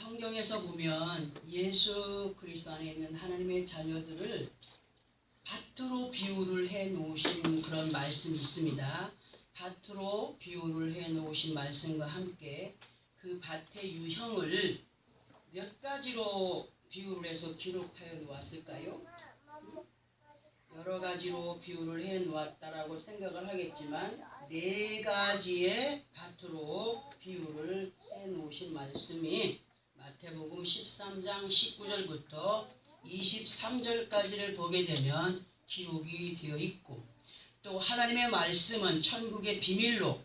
성경에서 보면 예수 그리스도 안에 있는 하나님의 자녀들을 밭으로 비유를 해 놓으신 그런 말씀이 있습니다. 밭으로 비유를 해 놓으신 말씀과 함께 그 밭의 유형을 몇 가지로 비유를 해서 기록하여 놓았을까요? 여러 가지로 비유를 해 놓았다라고 생각을 하겠지만 4가지의 밭으로 비유를 해 놓으신 말씀이 마태복음 13장 19절부터 23절까지를 보게 되면 기록이 되어 있고, 또 하나님의 말씀은 천국의 비밀로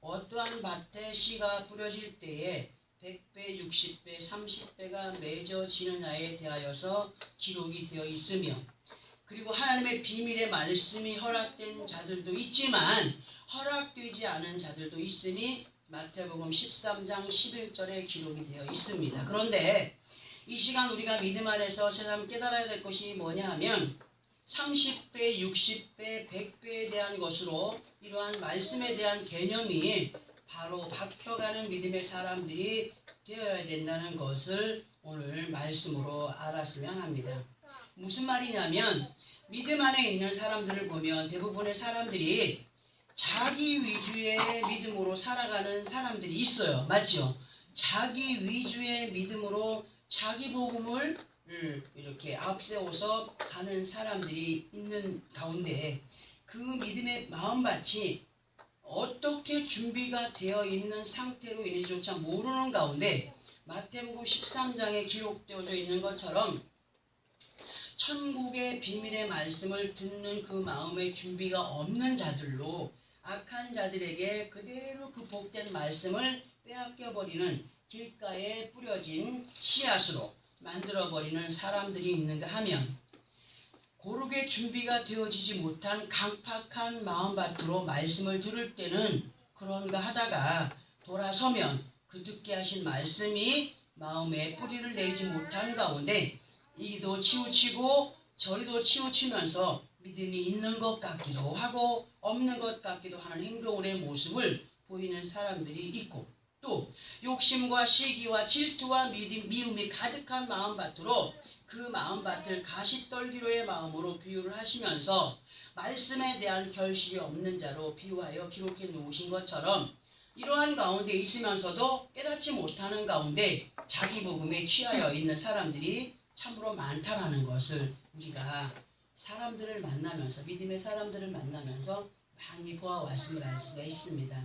어떠한 밭에 씨가 뿌려질 때에 100배, 60배, 30배가 맺어지느냐에 대하여서 기록이 되어 있으며, 그리고 하나님의 비밀의 말씀이 허락된 자들도 있지만 허락되지 않은 자들도 있으니 마태복음 13장 11절에 기록이 되어 있습니다. 그런데 이 시간 우리가 믿음 안에서 세상 깨달아야 될 것이 뭐냐 하면 30배, 60배, 100배에 대한 것으로 이러한 말씀에 대한 개념이 바로 박혀가는 믿음의 사람들이 되어야 된다는 것을 오늘 말씀으로 알았으면 합니다. 무슨 말이냐면 믿음 안에 있는 사람들을 보면 대부분의 사람들이 자기 위주의 믿음으로 살아가는 사람들이 있어요. 맞죠? 자기 위주의 믿음으로 자기 복음을 이렇게 앞세워서 가는 사람들이 있는 가운데 그 믿음의 마음밭이 어떻게 준비가 되어 있는 상태로 있는지조차 모르는 가운데 마태복음 13장에 기록되어져 있는 것처럼 천국의 비밀의 말씀을 듣는 그 마음의 준비가 없는 자들로 악한 자들에게 그대로 그 복된 말씀을 빼앗겨버리는 길가에 뿌려진 씨앗으로 만들어버리는 사람들이 있는가 하면, 고르게 준비가 되어지지 못한 강팍한 마음밭으로 말씀을 들을 때는 그런가 하다가 돌아서면 그 듣게 하신 말씀이 마음에 뿌리를 내리지 못하는 가운데 이리도 치우치고 저리도 치우치면서 믿음이 있는 것 같기도 하고 없는 것 같기도 하는 행동의 모습을 보이는 사람들이 있고, 또 욕심과 시기와 질투와 미움이 가득한 마음밭으로 그 마음밭을 가시떨기로의 마음으로 비유를 하시면서 말씀에 대한 결실이 없는 자로 비유하여 기록해 놓으신 것처럼 이러한 가운데 있으면서도 깨닫지 못하는 가운데 자기 복음에 취하여 있는 사람들이 참으로 많다라는 것을 우리가 사람들을 만나면서, 믿음의 사람들을 만나면서 많이 보아왔음을 알 수가 있습니다.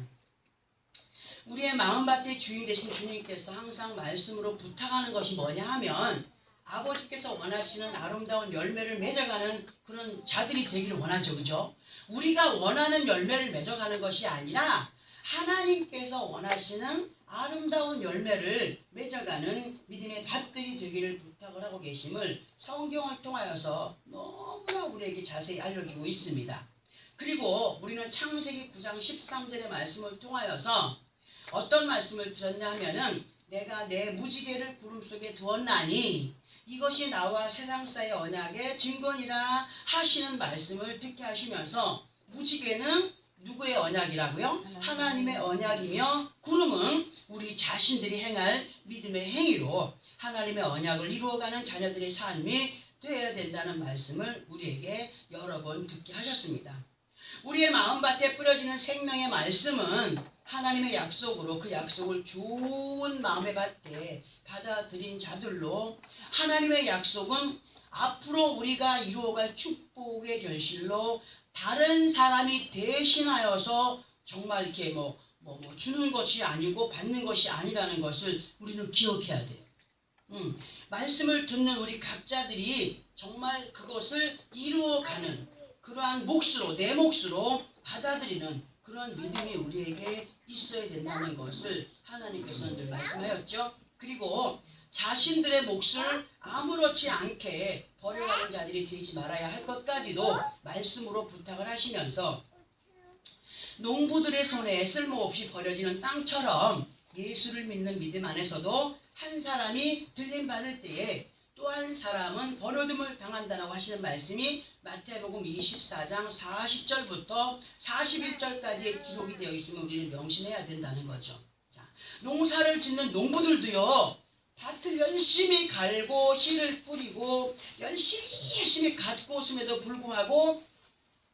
우리의 마음밭의 주인 되신 주님께서 항상 말씀으로 부탁하는 것이 뭐냐 하면 아버지께서 원하시는 아름다운 열매를 맺어가는 그런 자들이 되기를 원하죠. 그죠? 우리가 원하는 열매를 맺어가는 것이 아니라 하나님께서 원하시는 아름다운 열매를 맺어가는 믿음의 밭들이 되기를 부탁을 하고 계심을 성경을 통하여서 너무나 우리에게 자세히 알려주고 있습니다. 그리고 우리는 창세기 9장 13절의 말씀을 통하여서 어떤 말씀을 들었냐 하면은 내가 내 무지개를 구름 속에 두었나니 이것이 나와 세상사의 언약의 증거니라 하시는 말씀을 듣게 하시면서, 무지개는 누구의 언약이라고요? 하나님의 언약이며 구름은 우리 자신들이 행할 믿음의 행위로 하나님의 언약을 이루어가는 자녀들의 삶이 되어야 된다는 말씀을 우리에게 여러 번 듣게 하셨습니다. 우리의 마음밭에 뿌려지는 생명의 말씀은 하나님의 약속으로 그 약속을 좋은 마음의 밭에 받아들인 자들로, 하나님의 약속은 앞으로 우리가 이루어갈 축복의 결실로 다른 사람이 대신하여서 정말 이렇게 주는 것이 아니고 받는 것이 아니라는 것을 우리는 기억해야 돼요. 말씀을 듣는 우리 각자들이 정말 그것을 이루어가는 그러한 몫으로, 내 몫으로 받아들이는 그런 믿음이 우리에게 있어야 된다는 것을 하나님께서는 늘 말씀하였죠. 그리고 자신들의 몫을 아무렇지 않게 버려가는 자들이 되지 말아야 할 것까지도 말씀으로 부탁을 하시면서, 농부들의 손에 쓸모없이 버려지는 땅처럼 예수를 믿는 믿음 안에서도 한 사람이 들림받을 때에 또 한 사람은 버려둠을 당한다라고 하시는 말씀이 마태복음 24장 40절부터 41절까지 기록이 되어 있으면 우리는 명심해야 된다는 거죠. 자, 농사를 짓는 농부들도요, 밭을 열심히 갈고 씨를 뿌리고 열심히 갖고 있음에도 불구하고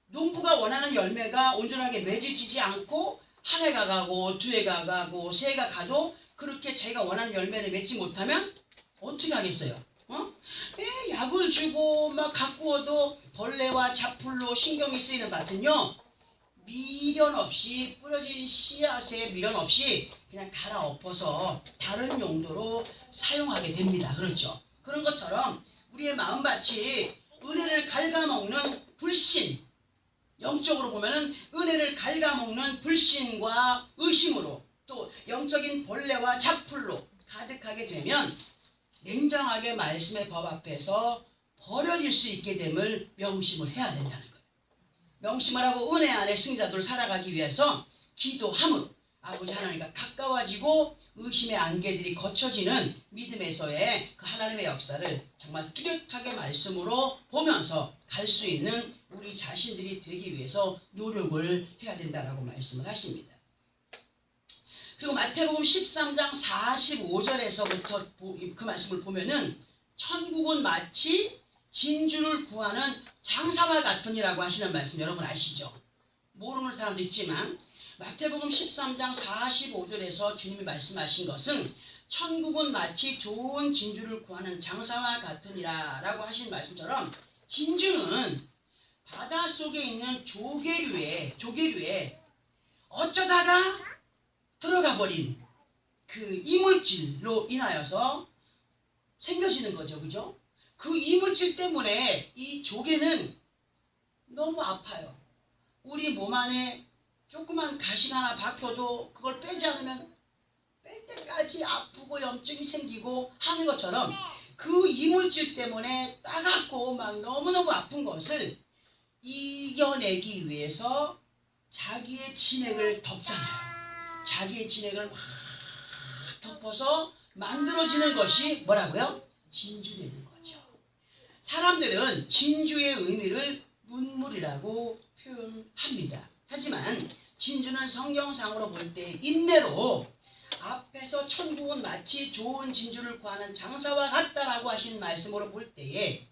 농부가 원하는 열매가 온전하게 맺어지지 않고 한 해가 가고 두 해가 가고 세 해가 가도 그렇게 자기가 원하는 열매를 맺지 못하면 어떻게 하겠어요? 약을 주고 막 가꾸어도 벌레와 잡풀로 신경이 쓰이는 밭은요, 미련 없이 뿌려진 씨앗에 미련 없이 그냥 갈아엎어서 다른 용도로 사용하게 됩니다. 그렇죠? 그런 것처럼 우리의 마음밭이 은혜를 갉아먹는 불신, 영적으로 보면은 은혜를 갉아먹는 불신과 의심으로 또 영적인 벌레와 잡풀로 가득하게 되면 냉정하게 말씀의 법 앞에서 버려질 수 있게 됨을 명심을 해야 된다는 거예요. 명심을 하고 은혜 안에 승자들 살아가기 위해서 기도함으로 아버지 하나님과 가까워지고 의심의 안개들이 거쳐지는 믿음에서의 그 하나님의 역사를 정말 뚜렷하게 말씀으로 보면서 갈 수 있는 우리 자신들이 되기 위해서 노력을 해야 된다라고 말씀을 하십니다. 그리고 마태복음 13장 45절에서부터 그 말씀을 보면은 천국은 마치 진주를 구하는 장사와 같으니라고 하시는 말씀 여러분 아시죠? 모르는 사람도 있지만 마태복음 13장 45절에서 주님이 말씀하신 것은 천국은 마치 좋은 진주를 구하는 장사와 같으니라 라고 하신 말씀처럼 진주는 바닷속에 있는 조개류에 어쩌다가 들어가 버린 그 이물질로 인하여서 생겨지는 거죠. 그죠? 그 이물질 때문에 이 조개는 너무 아파요. 우리 몸 안에 조그만 가시가 하나 박혀도 그걸 빼지 않으면 뺄 때까지 아프고 염증이 생기고 하는 것처럼 그 이물질 때문에 따갑고 막 너무너무 아픈 것을 이겨내기 위해서 자기의 진액을 덮잖아요. 자기의 진액을 막 덮어서 만들어지는 것이 뭐라고요? 진주되는 거죠. 사람들은 진주의 의미를 눈물이라고 표현합니다. 하지만 진주는 성경상으로 볼 때 인내로 앞에서 천국은 마치 좋은 진주를 구하는 장사와 같다라고 하신 말씀으로 볼 때에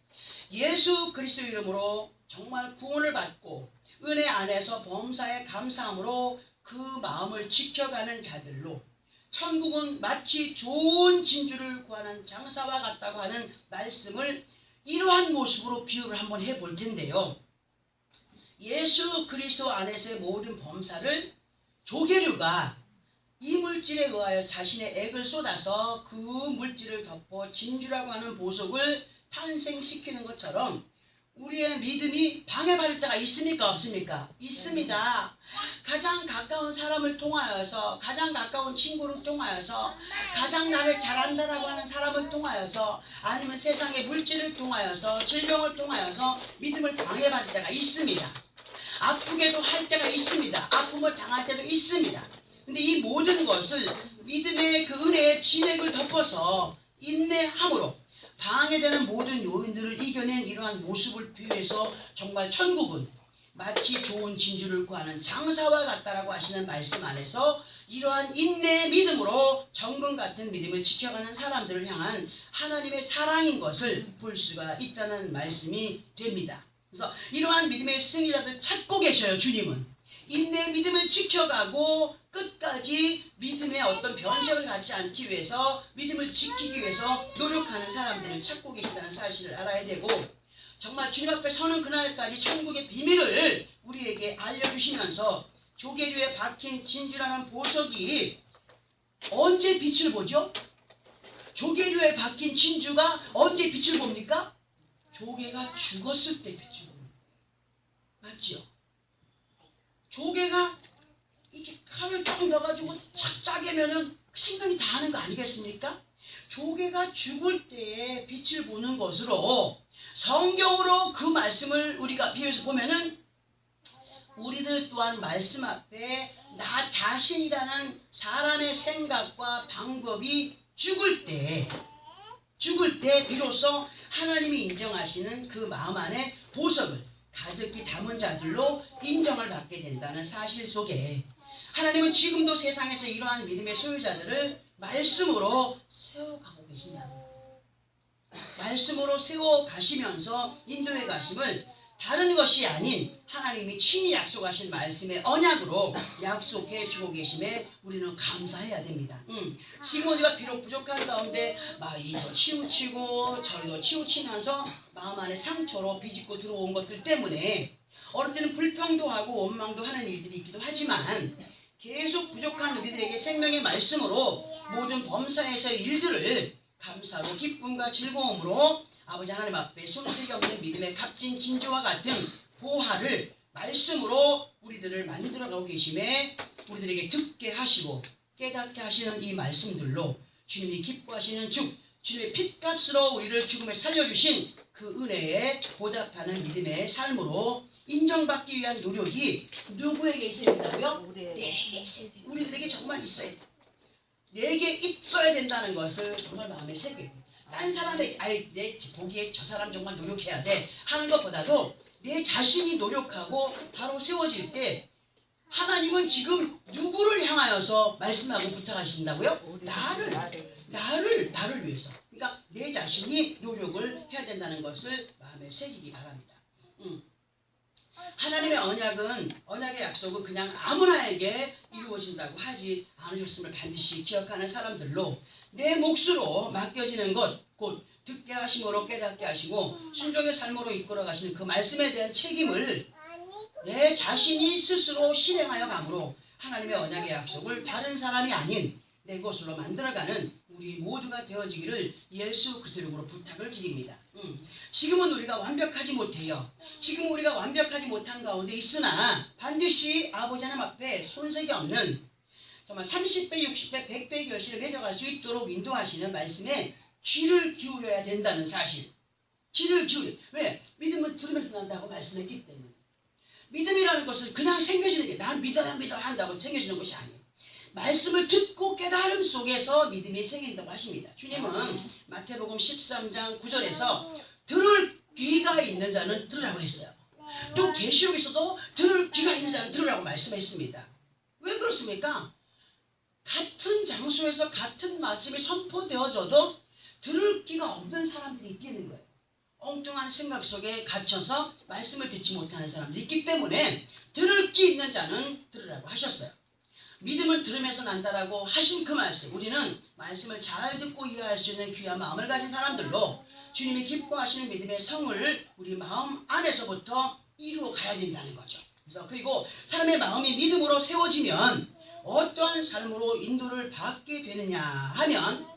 예수 그리스도 이름으로 정말 구원을 받고 은혜 안에서 범사에 감사함으로 그 마음을 지켜가는 자들로 천국은 마치 좋은 진주를 구하는 장사와 같다고 하는 말씀을 이러한 모습으로 비유를 한번 해볼 텐데요. 예수 그리스도 안에서의 모든 범사를 조개류가 이물질에 의하여 자신의 액을 쏟아서 그 물질을 덮어 진주라고 하는 보석을 탄생시키는 것처럼 우리의 믿음이 방해받을 때가 있습니까? 없습니까? 있습니다. 가장 가까운 사람을 통하여서, 가장 가까운 친구를 통하여서, 가장 나를 잘한다라고 하는 사람을 통하여서, 아니면 세상의 물질을 통하여서, 질병을 통하여서 믿음을 방해받을 때가 있습니다. 아프게도 할 때가 있습니다. 아픔을 당할 때도 있습니다. 근데 이 모든 것을 믿음의 그 은혜의 진액을 덮어서 인내함으로 방해되는 모든 요인들을 이겨낸 이러한 모습을 비유해서 정말 천국은 마치 좋은 진주를 구하는 장사와 같다라고 하시는 말씀 안에서 이러한 인내의 믿음으로 정금 같은 믿음을 지켜가는 사람들을 향한 하나님의 사랑인 것을 볼 수가 있다는 말씀이 됩니다. 그래서 이러한 믿음의 승리자들 찾고 계셔요. 주님은 인내의 믿음을 지켜가고 끝까지 믿음의 어떤 변색을 갖지 않기 위해서 믿음을 지키기 위해서 노력하는 사람들을 찾고 계시다는 사실을 알아야 되고 정말 주님 앞에 서는 그날까지 천국의 비밀을 우리에게 알려주시면서 조개류에 박힌 진주라는 보석이 언제 빛을 보죠? 조개류에 박힌 진주가 언제 빛을 봅니까? 조개가 죽었을 때 빛을 봅니다. 맞지요? 조개가 이렇게 칼을 딱 넣어가지고 착 짜게면은 생명이 다 하는 거 아니겠습니까? 조개가 죽을 때에 빛을 보는 것으로 성경으로 그 말씀을 우리가 비유해서 보면은 우리들 또한 말씀 앞에 나 자신이라는 사람의 생각과 방법이 죽을 때 비로소 하나님이 인정하시는 그 마음 안에 보석을 가득히 담은 자들로 인정을 받게 된다는 사실 속에 하나님은 지금도 세상에서 이러한 믿음의 소유자들을 말씀으로 세워가고 계시냐고. 말씀으로 세워 가시면서 인도해 가심을 다른 것이 아닌 하나님이 친히 약속하신 말씀의 언약으로 약속해 주고 계심에 우리는 감사해야 됩니다. 지금 우리가 비록 부족한 가운데 막 이도 치우치고 저리도 치우치면서 마음 안에 상처로 비집고 들어온 것들 때문에 어느 때는 불평도 하고 원망도 하는 일들이 있기도 하지만 계속 부족한 우리들에게 생명의 말씀으로 모든 범사에서의 일들을 감사로 기쁨과 즐거움으로 아버지 하나님 앞에 손색이 없는 믿음의 값진 진주와 같은 보화를 말씀으로 우리들을 만들어가고 계심에 우리들에게 듣게 하시고 깨닫게 하시는 이 말씀들로 주님이 기뻐하시는 주님의 핏값으로 우리를 죽음에 살려주신 그 은혜에 보답하는 믿음의 삶으로 인정받기 위한 노력이 누구에게 있어야 된다고요? 내게 있어야 돼요. 우리들에게 정말 있어야 돼요. 내게 있어야 된다는 것을 정말 마음에 새겨요. 딴 사람의 내 보기에 저 사람 정말 노력해야 돼 하는 것보다도 내 자신이 노력하고 바로 세워질 때 하나님은 지금 누구를 향하여서 말씀하고 부탁하신다고요? 나를 위해서. 그러니까 내 자신이 노력을 해야 된다는 것을 마음에 새기기 바랍니다. 하나님의 언약의 약속은 그냥 아무나에게 이루어진다고 하지 않으셨음을 반드시 기억하는 사람들로 내 몫으로 맡겨지는 것, 곧 듣게 하심으로 깨닫게 하시고 순종의 삶으로 이끌어 가시는 그 말씀에 대한 책임을 내 자신이 스스로 실행하여 가므로 하나님의 언약의 약속을 다른 사람이 아닌 내 것으로 만들어가는 우리 모두가 되어지기를 예수 그리스도 이름으로 부탁을 드립니다. 지금은 우리가 완벽하지 못해요. 지금 우리가 완벽하지 못한 가운데 있으나 반드시 아버지 하나님 앞에 손색이 없는 정말 30배, 60배, 100배의 결실을 맺어갈 수 있도록 인도하시는 말씀에 귀를 기울여야 된다는 사실. 귀를 기울여. 왜? 믿음은 들으면서 난다고 말씀했기 때문에. 믿음이라는 것은 그냥 생겨지는 게 난 믿어야 한다고 생겨지는 것이 아니에요. 말씀을 듣고 깨달음 속에서 믿음이 생긴다고 하십니다. 주님은 마태복음 13장 9절에서 들을 귀가 있는 자는 들으라고 했어요. 또 계시록에서도 들을 귀가 있는 자는 들으라고 말씀했습니다. 왜 그렇습니까? 같은 장소에서 같은 말씀이 선포되어져도 들을 귀가 없는 사람들이 있겠는 거예요. 엉뚱한 생각 속에 갇혀서 말씀을 듣지 못하는 사람들이 있기 때문에 들을 귀 있는 자는 들으라고 하셨어요. 믿음을 들으면서 난다라고 하신 그 말씀, 우리는 말씀을 잘 듣고 이해할 수 있는 귀한 마음을 가진 사람들로 주님이 기뻐하시는 믿음의 성을 우리 마음 안에서부터 이루어 가야 된다는 거죠. 그래서 그리고 사람의 마음이 믿음으로 세워지면 어떠한 삶으로 인도를 받게 되느냐 하면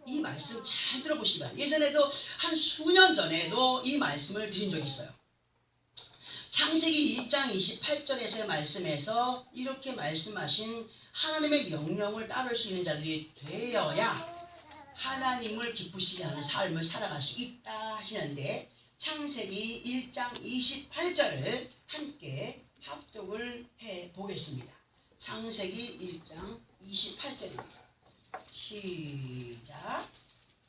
이 말씀 잘 들어보시기 바랍니다. 예전에도 한 수년 전에도 이 말씀을 드린 적이 있어요. 창세기 1장 28절에서의 말씀에서 이렇게 말씀하신 하나님의 명령을 따를 수 있는 자들이 되어야 하나님을 기쁘시게 하는 삶을 살아갈 수 있다 하시는데 창세기 1장 28절을 함께 합독을 해보겠습니다. 창세기 1장 28절입니다. 시작.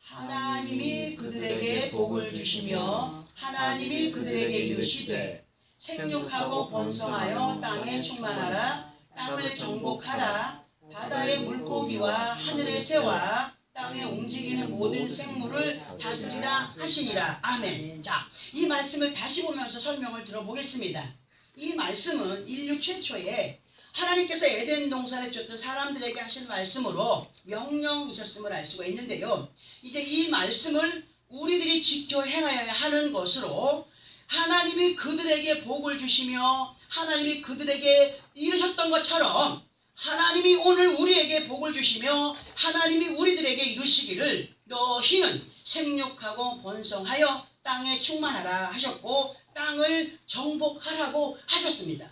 하나님이 그들에게 복을 주시며 하나님이 그들에게 이르시되 생육하고 번성하여 땅에 충만하라. 땅을 정복하라. 바다의 물고기와 하늘의 새와 땅에 움직이는 모든 생물을 다스리라 하시니라. 아멘. 자, 이 말씀을 다시 보면서 설명을 들어보겠습니다. 이 말씀은 인류 최초에 하나님께서 에덴 동산에 줬던 사람들에게 하신 말씀으로 명령이셨음을 알 수가 있는데요. 이제 이 말씀을 우리들이 지켜 행하여야 하는 것으로 하나님이 그들에게 복을 주시며 하나님이 그들에게 이루셨던 것처럼 하나님이 오늘 우리에게 복을 주시며 하나님이 우리들에게 이루시기를 너희는 생육하고 번성하여 땅에 충만하라 하셨고 땅을 정복하라고 하셨습니다.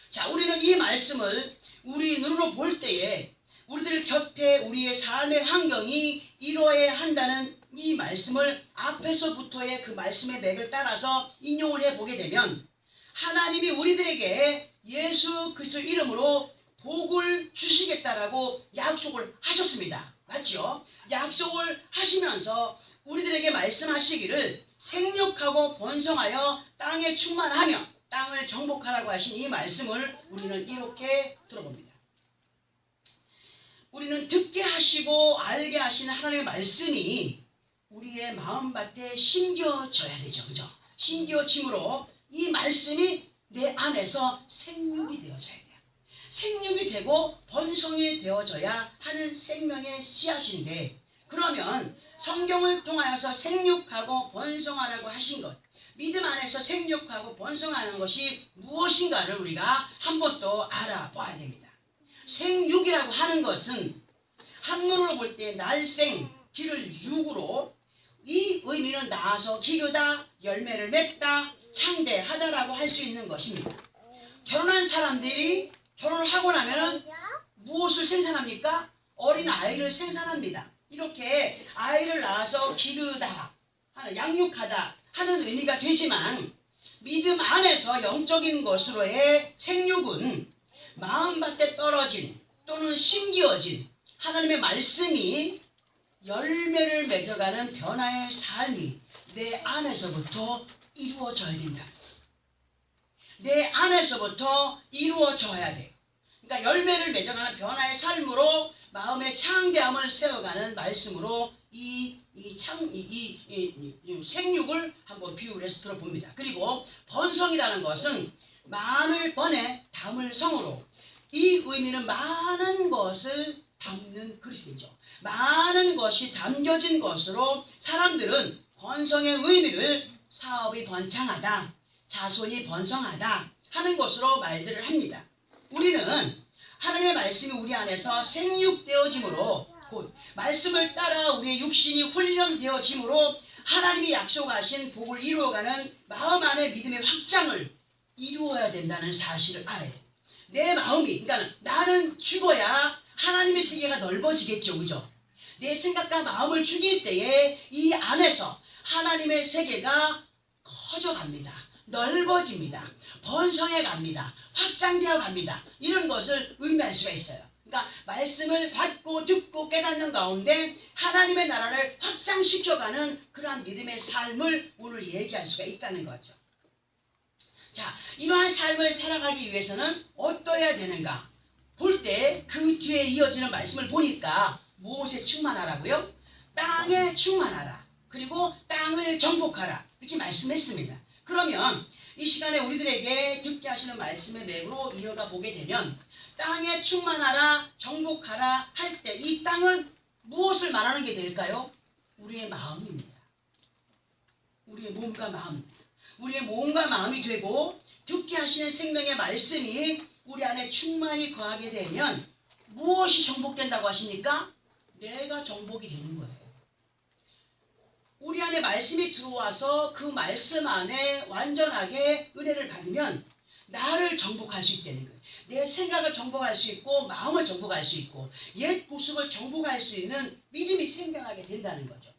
자, 우리는 이 말씀을 우리 눈으로 볼 때에 우리들 곁에 우리의 삶의 환경이 이루어야 한다는 이 말씀을 앞에서부터의 그 말씀의 맥을 따라서 인용을 해보게 되면 하나님이 우리들에게 예수 그리스도 이름으로 복을 주시겠다라고 약속을 하셨습니다. 맞죠? 약속을 하시면서 우리들에게 말씀하시기를 생육하고 번성하여 땅에 충만하며 땅을 정복하라고 하신 이 말씀을 우리는 이렇게 들어봅니다. 우리는 듣게 하시고 알게 하시는 하나님의 말씀이 우리의 마음밭에 심겨져야 되죠. 그죠? 심겨짐으로 이 말씀이 내 안에서 생육이 되어져야 돼요. 생육이 되고 번성이 되어져야 하는 생명의 씨앗인데, 그러면 성경을 통하여서 생육하고 번성하라고 하신 것, 믿음 안에서 생육하고 번성하는 것이 무엇인가를 우리가 한 번 또 알아봐야 됩니다. 생육이라고 하는 것은 한문으로 볼 때 날생, 기를 육으로, 이 의미는 낳아서 기르다, 열매를 맺다, 창대하다라고 할 수 있는 것입니다. 결혼한 사람들이 결혼을 하고 나면 무엇을 생산합니까? 어린 아이를 생산합니다. 이렇게 아이를 낳아서 기르다, 양육하다 하는 의미가 되지만, 믿음 안에서 영적인 것으로의 생육은 마음밭에 떨어진 또는 심기어진 하나님의 말씀이 열매를 맺어가는 변화의 삶이 내 안에서부터 이루어져야 된다. 내 안에서부터 이루어져야 돼요. 그러니까 열매를 맺어가는 변화의 삶으로 마음의 창대함을 세워가는 말씀으로 이 생육을 한번 비유를 해서 들어봅니다. 그리고 번성이라는 것은 많을 번에 담을 성으로, 이 의미는 많은 것을 담는 그릇이죠. 많은 것이 담겨진 것으로 사람들은 번성의 의미를 사업이 번창하다, 자손이 번성하다 하는 것으로 말들을 합니다. 우리는 하나님의 말씀이 우리 안에서 생육되어짐으로, 곧 말씀을 따라 우리의 육신이 훈련되어짐으로 하나님이 약속하신 복을 이루어가는 마음 안의 믿음의 확장을 이루어야 된다는 사실을 알아야 돼요. 내 마음이, 그러니까 나는 죽어야 하나님의 세계가 넓어지겠죠. 그죠? 내 생각과 마음을 죽일 때에 이 안에서 하나님의 세계가 커져갑니다. 넓어집니다. 번성해 갑니다. 확장되어 갑니다. 이런 것을 의미할 수가 있어요. 그러니까 말씀을 받고 듣고 깨닫는 가운데 하나님의 나라를 확장시켜가는 그러한 믿음의 삶을 오늘 얘기할 수가 있다는 거죠. 자, 이러한 삶을 살아가기 위해서는 어떠해야 되는가? 볼 때 그 뒤에 이어지는 말씀을 보니까 무엇에 충만하라고요? 땅에 충만하라. 그리고 땅을 정복하라. 이렇게 말씀했습니다. 그러면 이 시간에 우리들에게 듣게 하시는 말씀의 맥으로 이어가 보게 되면, 땅에 충만하라, 정복하라 할 때 이 땅은 무엇을 말하는 게 될까요? 우리의 마음입니다. 우리의 몸과 마음. 우리의 몸과 마음이 되고 듣게 하시는 생명의 말씀이 우리 안에 충만히 거하게 되면 무엇이 정복된다고 하십니까? 내가 정복이 되는 거예요. 우리 안에 말씀이 들어와서 그 말씀 안에 완전하게 은혜를 받으면 나를 정복할 수 있다는 거예요. 내 생각을 정복할 수 있고 마음을 정복할 수 있고 옛 모습을 정복할 수 있는 믿음이 생겨나게 된다는 거죠.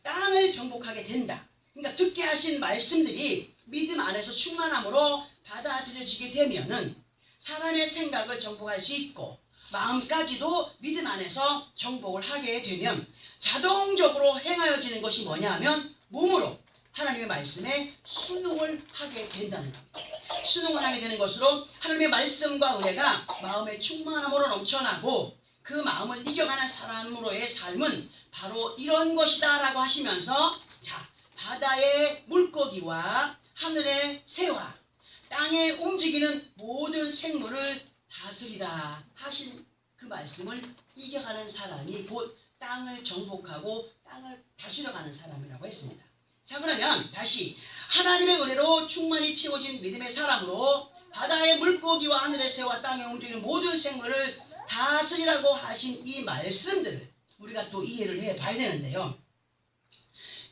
땅을 정복하게 된다. 그러니까 듣게 하신 말씀들이 믿음 안에서 충만함으로 받아들여지게 되면은 사람의 생각을 정복할 수 있고 마음까지도 믿음 안에서 정복을 하게 되면 자동적으로 행하여지는 것이 뭐냐 하면 몸으로 하나님의 말씀에 순응을 하게 된다는 겁니다. 순응을 하게 되는 것으로 하나님의 말씀과 은혜가 마음의 충만함으로 넘쳐나고 그 마음을 이겨가는 사람으로의 삶은 바로 이런 것이다 라고 하시면서, 자, 바다의 물고기와 하늘의 새와 땅에 움직이는 모든 생물을 다스리라 하신 그 말씀을 이겨가는 사람이 곧 땅을 정복하고 땅을 다스려가는 사람이라고 했습니다. 자, 그러면 다시 하나님의 은혜로 충만히 채워진 믿음의 사람으로 바다의 물고기와 하늘의 새와 땅에 움직이는 모든 생물을 다스리라고 하신 이 말씀들을 우리가 또 이해를 해봐야 되는데요.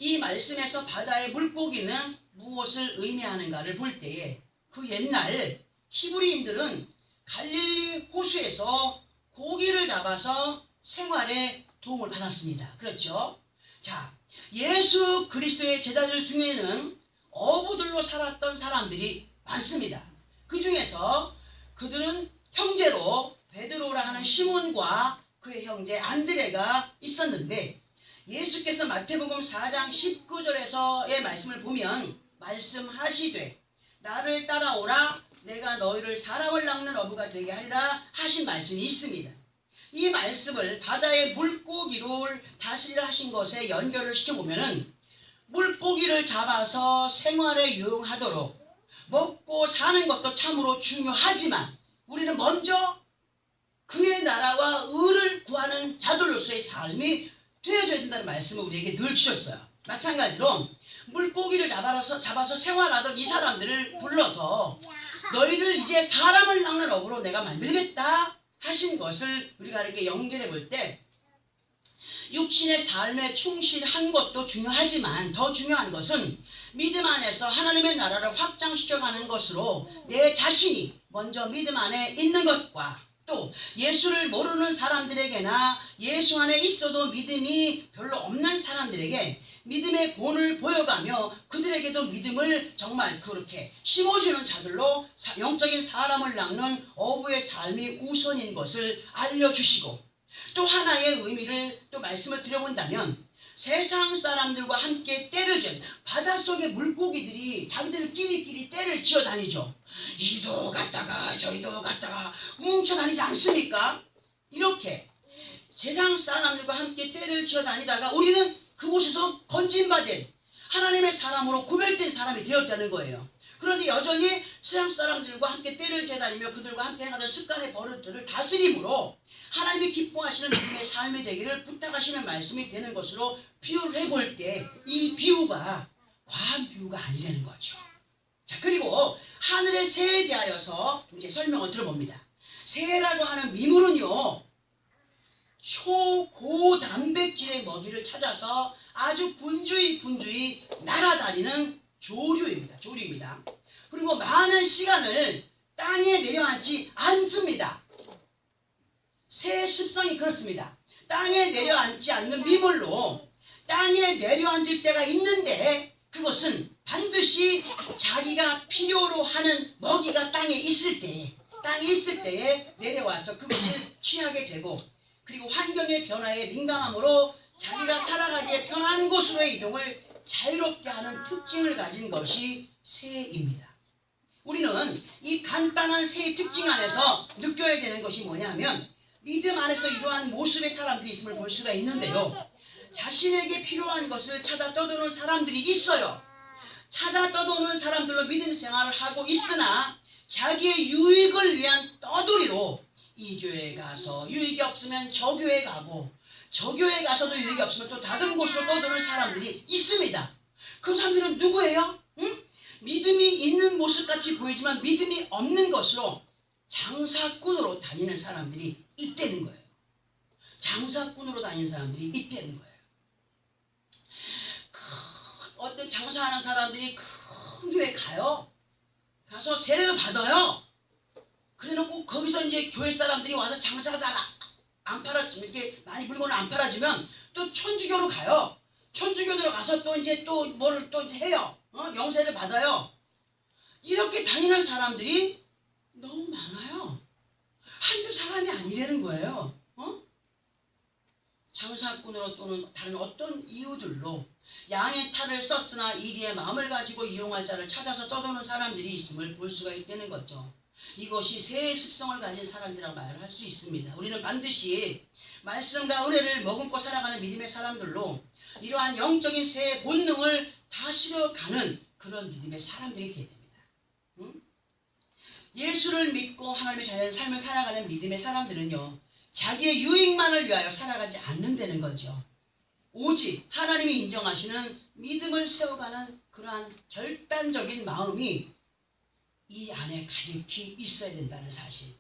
이 말씀에서 바다의 물고기는 무엇을 의미하는가를 볼 때에 그 옛날 히브리인들은 갈릴리 호수에서 고기를 잡아서 생활에 도움을 받았습니다. 그렇죠? 자, 예수 그리스도의 제자들 중에는 어부들로 살았던 사람들이 많습니다. 그 중에서 그들은 형제로 베드로라 하는 시몬과 그의 형제 안드레가 있었는데, 예수께서 마태복음 4장 19절에서의 말씀을 보면 말씀하시되 나를 따라오라 내가 너희를 사람을 낚는 어부가 되게 하리라 하신 말씀이 있습니다. 이 말씀을 바다의 물고기를 다스리라 하신 것에 연결을 시켜보면은 물고기를 잡아서 생활에 유용하도록 먹고 사는 것도 참으로 중요하지만 우리는 먼저 그의 나라와 의를 구하는 자들로서의 삶이 되어져야 된다는 말씀을 우리에게 늘 주셨어요. 마찬가지로 물고기를 잡아서 생활하던 이 사람들을 불러서 너희를 이제 사람을 낚는 업으로 내가 만들겠다 하신 것을 우리가 이렇게 연결해 볼 때 육신의 삶에 충실한 것도 중요하지만 더 중요한 것은 믿음 안에서 하나님의 나라를 확장시켜가는 것으로 내 자신이 먼저 믿음 안에 있는 것과 또 예수를 모르는 사람들에게나 예수 안에 있어도 믿음이 별로 없는 사람들에게 믿음의 본을 보여가며 그들에게도 믿음을 정말 그렇게 심어주는 자들로 영적인 사람을 낚는 어부의 삶이 우선인 것을 알려주시고 또 하나의 의미를 또 말씀을 드려본다면 세상 사람들과 함께 떼를 지은 바닷속의 물고기들이 자기들끼리 떼를 지어 다니죠. 이리도 갔다가 저리도 갔다가 뭉쳐 다니지 않습니까? 이렇게 세상 사람들과 함께 떼를 지어 다니다가 우리는 그곳에서 건진받은 하나님의 사람으로 구별된 사람이 되었다는 거예요. 그런데 여전히 세상 사람들과 함께 떼를 지어 다니며 그들과 함께 행하던 습관의 버릇들을 다스림으로 하나님이 기뻐하시는 믿음의 삶이 되기를 부탁하시는 말씀이 되는 것으로 비유를 해볼 때 이 비유가 과한 비유가 아니라는 거죠. 자, 그리고 하늘의 새에 대하여서 이제 설명을 들어봅니다. 새라고 하는 미물은요, 초고단백질의 먹이를 찾아서 아주 분주히 날아다니는 조류입니다. 그리고 많은 시간을 땅에 내려앉지 않습니다. 새의 습성이 그렇습니다. 땅에 내려앉지 않는 미물로 땅에 내려앉을 때가 있는데 그것은 반드시 자기가 필요로 하는 먹이가 땅에 있을 때에 내려와서 그것을 취하게 되고 그리고 환경의 변화에 민감함으로 자기가 살아가기에 편한 곳으로의 이동을 자유롭게 하는 특징을 가진 것이 새입니다. 우리는 이 간단한 새의 특징 안에서 느껴야 되는 것이 뭐냐면 믿음 안에서 이러한 모습의 사람들이 있음을 볼 수가 있는데요. 자신에게 필요한 것을 찾아 떠도는 사람들이 있어요. 찾아 떠도는 사람들로 믿음 생활을 하고 있으나 자기의 유익을 위한 떠돌이로 이 교회에 가서 유익이 없으면 저 교회에 가고 저 교회에 가서도 유익이 없으면 또 다른 곳으로 떠도는 사람들이 있습니다. 그 사람들은 누구예요? 응? 믿음이 있는 모습같이 보이지만 믿음이 없는 것으로 장사꾼으로 다니는 사람들이 있다는 거예요. 장사꾼으로 다니는 사람들이 있다는 거예요. 어떤 장사하는 사람들이 큰 교회에 가요. 가서 세례를 받아요. 그래놓고 거기서 이제 교회 사람들이 와서 장사가 잘 안 팔아주면 이렇게 많이 물건을 안 팔아주면 또 천주교로 가요. 천주교로 가서 또 이제 또 뭐를 또 이제 해요. 영세를 받아요. 이렇게 다니는 사람들이 너무 많아요. 한두 사람이 아니라는 거예요. 장사꾼으로 또는 다른 어떤 이유들로 양의 탈을 썼으나 이리의 마음을 가지고 이용할 자를 찾아서 떠도는 사람들이 있음을 볼 수가 있다는 거죠. 이것이 새의 습성을 가진 사람들이라고 말할 수 있습니다. 우리는 반드시 말씀과 은혜를 머금고 살아가는 믿음의 사람들로 이러한 영적인 새의 본능을 다스려가는 그런 믿음의 사람들이 되어야 됩니다. 예수를 믿고 하나님의 자연 삶을 살아가는 믿음의 사람들은요, 자기의 유익만을 위하여 살아가지 않는다는 거죠. 오직 하나님이 인정하시는 믿음을 세워가는 그러한 결단적인 마음이 이 안에 가득히 있어야 된다는 사실.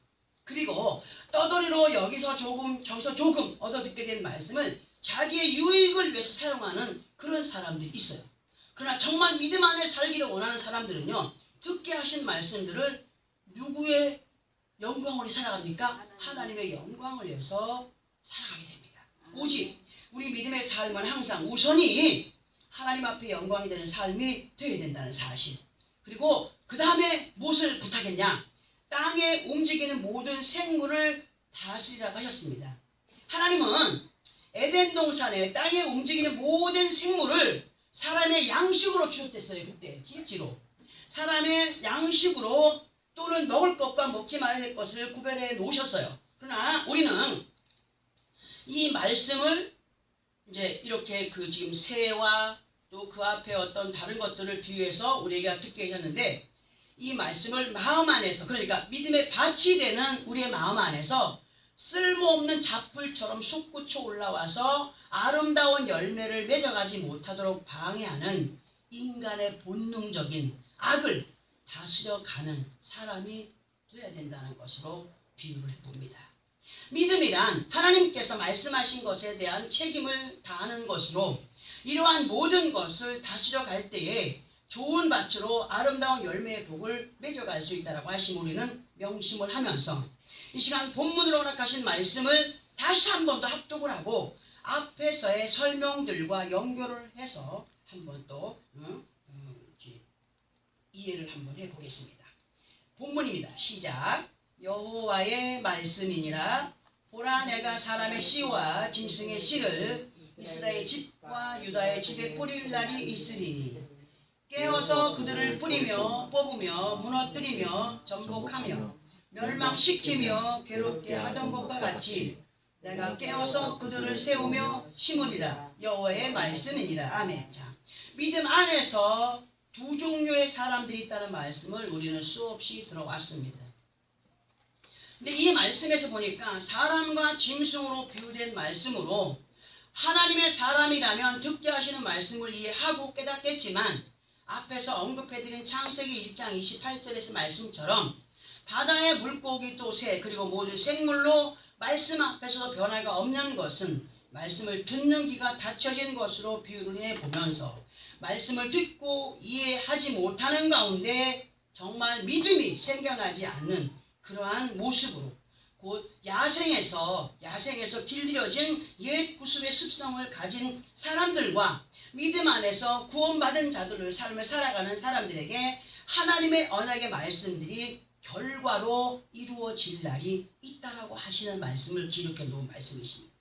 그리고 떠돌이로 여기서 조금 저기서 조금 얻어듣게 된 말씀을 자기의 유익을 위해서 사용하는 그런 사람들이 있어요. 그러나 정말 믿음 안에 살기를 원하는 사람들은요, 듣게 하신 말씀들을 누구의 영광으로 살아갑니까? 하나님의 영광을 위해서 살아가게 됩니다. 오직 우리 믿음의 삶은 항상 우선이 하나님 앞에 영광이 되는 삶이 되어야 된다는 사실. 그리고 그 다음에 무엇을 부탁했냐? 땅에 움직이는 모든 생물을 다스리라고 하셨습니다. 하나님은 에덴 동산에 땅에 움직이는 모든 생물을 사람의 양식으로 주셨댔어요. 그때 실제로 사람의 양식으로 또는 먹을 것과 먹지 말아야 될 것을 구별해 놓으셨어요. 그러나 우리는 이 말씀을 이제 이렇게 그 지금 새와 또 그 앞에 어떤 다른 것들을 비유해서 우리가 듣게 하셨는데, 이 말씀을 마음 안에서, 그러니까 믿음의 밭이 되는 우리의 마음 안에서 쓸모없는 잡풀처럼 솟구쳐 올라와서 아름다운 열매를 맺어가지 못하도록 방해하는 인간의 본능적인 악을 다스려가는 사람이 되어야 된다는 것으로 비유를 해봅니다. 믿음이란 하나님께서 말씀하신 것에 대한 책임을 다하는 것으로, 이러한 모든 것을 다스려 갈 때에 좋은 밭으로 아름다운 열매의 복을 맺어갈 수 있다고 하심 우리는 명심을 하면서, 이 시간 본문으로 허락하신 말씀을 다시 한 번 더 합독을 하고 앞에서의 설명들과 연결을 해서 한 번 또 이해를 한번 해보겠습니다. 본문입니다. 시작. 여호와의 말씀이니라. 보라, 내가 사람의 씨와 짐승의 씨를 이스라엘 집과 유다의 집에 뿌릴 날이 있으리니 깨어서 그들을 뿌리며 뽑으며 무너뜨리며 전복하며 멸망시키며 괴롭게 하던 것과 같이 내가 깨어서 그들을 세우며 심으리라. 여호와의 말씀이니라. 아멘. 자, 믿음 안에서 두 종류의 사람들이 있다는 말씀을 우리는 수없이 들어왔습니다. 근데 이 말씀에서 보니까 사람과 짐승으로 비유된 말씀으로, 하나님의 사람이라면 듣게 하시는 말씀을 이해하고 깨닫겠지만, 앞에서 언급해드린 창세기 1장 28절에서 말씀처럼 바다의 물고기 또 새 그리고 모든 생물로 말씀 앞에서도 변화가 없는 것은 말씀을 듣는 귀가 닫혀진 것으로 비유를 해보면서, 말씀을 듣고 이해하지 못하는 가운데 정말 믿음이 생겨나지 않는 그러한 모습으로, 곧 야생에서 길들여진 옛 구습의 습성을 가진 사람들과 믿음 안에서 구원받은 자들의 삶을 살아가는 사람들에게 하나님의 언약의 말씀들이 결과로 이루어질 날이 있다라고 하시는 말씀을 기록해 놓은 말씀이십니다.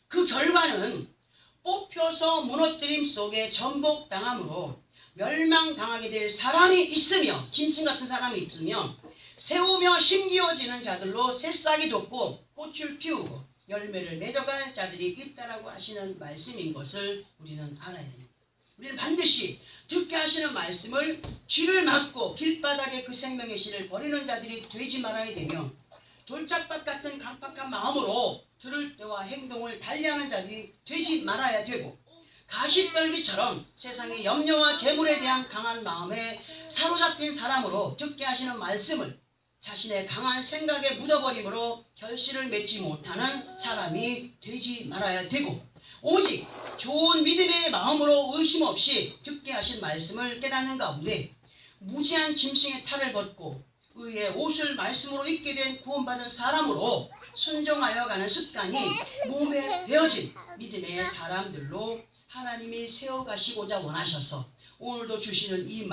그 결과는 뽑혀서 무너뜨림 속에 전복당함으로 멸망당하게 될 사람이 있으며, 짐승 같은 사람이 있으며, 세우며 심기어지는 자들로 새싹이 돋고 꽃을 피우고 열매를 맺어갈 자들이 있다라고 하시는 말씀인 것을 우리는 알아야 됩니다. 우리는 반드시 듣게 하시는 말씀을 쥐를 맞고 길바닥에 그 생명의 씨를 버리는 자들이 되지 말아야 되며, 돌짝밭 같은 강팍한 마음으로 들을 때와 행동을 달리하는 자들이 되지 말아야 되고, 가시떨기처럼 세상의 염려와 재물에 대한 강한 마음에 사로잡힌 사람으로 듣게 하시는 말씀을 자신의 강한 생각에 묻어버림으로 결실을 맺지 못하는 사람이 되지 말아야 되고, 오직 좋은 믿음의 마음으로 의심 없이 듣게 하신 말씀을 깨닫는 가운데 무지한 짐승의 탈을 벗고 의의 옷을 말씀으로 입게 된 구원받은 사람으로 순종하여 가는 습관이 몸에 배어진 믿음의 사람들로 하나님이 세워가시고자 원하셔서 오늘도 주시는 이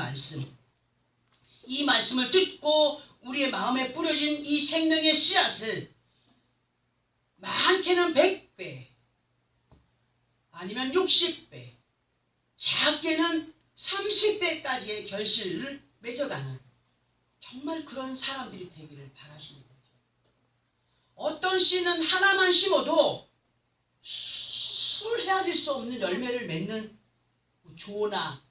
말씀을 듣고 우리의 마음에 뿌려진 이 생명의 씨앗을 많게는 100배 아니면 60배, 작게는 30배까지의 결실을 맺어가는 정말 그런 사람들이 되기를 바라시는 거죠. 어떤 씨는 하나만 심어도 술 헤아릴 수 없는 열매를 맺는 조나,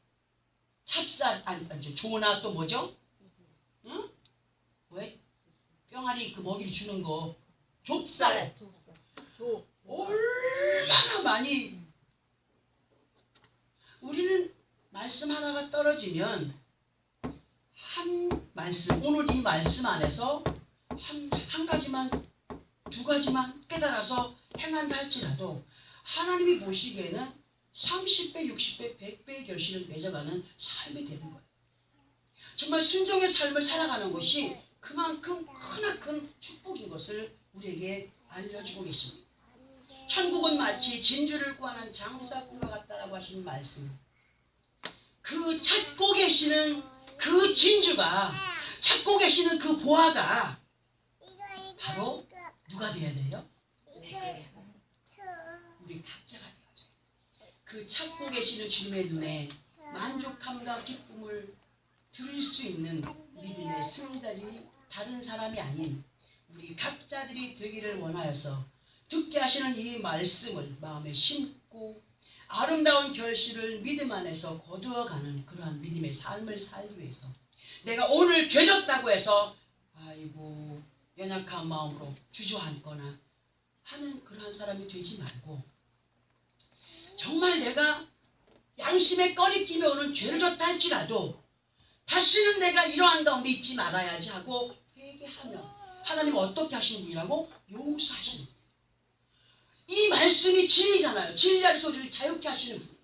조나 또 뭐죠? 응? 왜? 병아리 그 먹이 주는 거, 좁쌀. 얼마나 많이. 우리는 말씀 하나가 떨어지면 한 말씀, 오늘 이 말씀 안에서 한 가지만, 두 가지만 깨달아서 행한다 할지라도 하나님이 보시기에는 30배, 60배, 100배의 결실을 맺어가는 삶이 되는 거예요. 정말 순종의 삶을 살아가는 것이 그만큼 크나큰 축복인 것을 우리에게 알려주고 계십니다. 천국은 마치 진주를 구하는 장사꾼과 같다라고 하시는 말씀. 그 찾고 계시는 그 진주가, 찾고 계시는 그 보화가 바로 누가 돼야 돼요? 우리 각자가 되어야죠. 그 찾고 계시는 주님의 눈에 만족함과 기쁨을 드릴 수 있는 믿음의 승자들이 다른 사람이 아닌 우리 각자들이 되기를 원하여서 듣게 하시는 이 말씀을 마음에 심고 아름다운 결실을 믿음 안에서 거두어가는 그러한 믿음의 삶을 살기 위해서 내가 오늘 죄졌다고 해서 아이고 연약한 마음으로 주저앉거나 하는 그러한 사람이 되지 말고 정말 내가 양심에 꺼리끼며 오는 죄를 졌다 할지라도 다시는 내가 이러한 가운데 있지 말아야지 하고 회개하며 하나님 어떻게 하시는 분이라고? 용서하시는 분. 이 말씀이 진리잖아요. 진리의 소리를 자유케 하시는 분.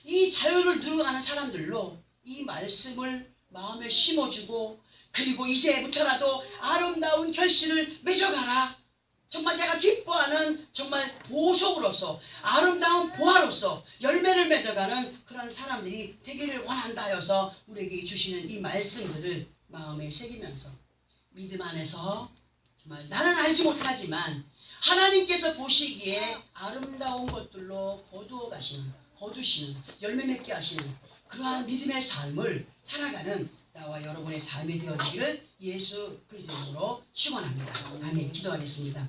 이 자유를 누려가는 사람들로 이 말씀을 마음에 심어주고 그리고 이제부터라도 아름다운 결실을 맺어가라. 정말 내가 기뻐하는 정말 보석으로서 아름다운 보화로서 열매를 맺어가는 그런 사람들이 되기를 원한다 하여서 우리에게 주시는 이 말씀들을 마음에 새기면서 믿음 안에서 정말 나는 알지 못하지만 하나님께서 보시기에 아름다운 것들로 거두시는 열매 맺게 하시는 그러한 믿음의 삶을 살아가는 나와 여러분의 삶이 되어지기를 예수 그리스도로 축원합니다. 아멘. 기도하겠습니다.